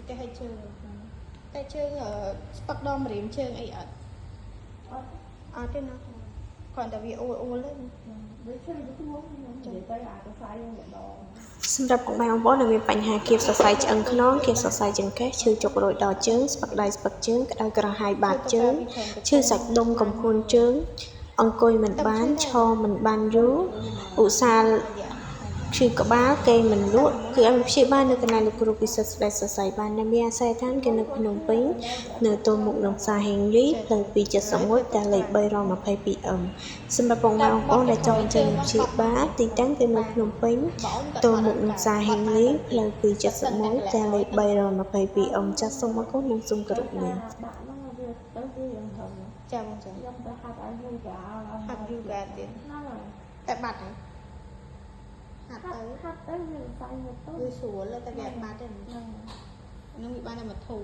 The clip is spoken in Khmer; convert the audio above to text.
cái hay chơi cái chơi ở bắt đom rìm chơi ấy ở trên nó còn tại vì ô lên សម្រាប់កុមារបងនៅមានបញ្ហាគៀបសរសៃឆ្អឹងខ្នងគៀបសរសៃចង្កេះឈឺចុករយដល់ជើងស្ពឹកដៃស្ពឹកជើងក្តៅក្រហាយបាតជើងឈឺសាច់ដុំកំភួនជើងអង្គុយមិនបានឈរមិនបានយូរឧស្សាហ៍ឈឺក្បាលគេមិនលក់គឺឲ្យព្យាបាលនៅកន្លែងលោកគ្រូពិសិដ្ឋស្ដេចសរសៃបាននៅមានអាស័យដ្ឋានគេនៅភ្នំពេញនៅទល់មុខនឹងផ្សារហេងលីផ្លូវ271ផ្ទះលេខ 322M សម្រាប់បងប្អូនដែលចង់អញ្ជើញព្យាបាលទីតាំងគឺនៅភ្នំពេញទល់មុខនឹងផ្សារហេងលីផ្លូវ271ផ្ទះលេខ 322M ចាសសូមអរគុណនិងសូមគោរពលា chào mừng chào hạt yoga tiền tại bạt này hạt tới đi xuống là tại vì bạt này nó bị ban là mật thù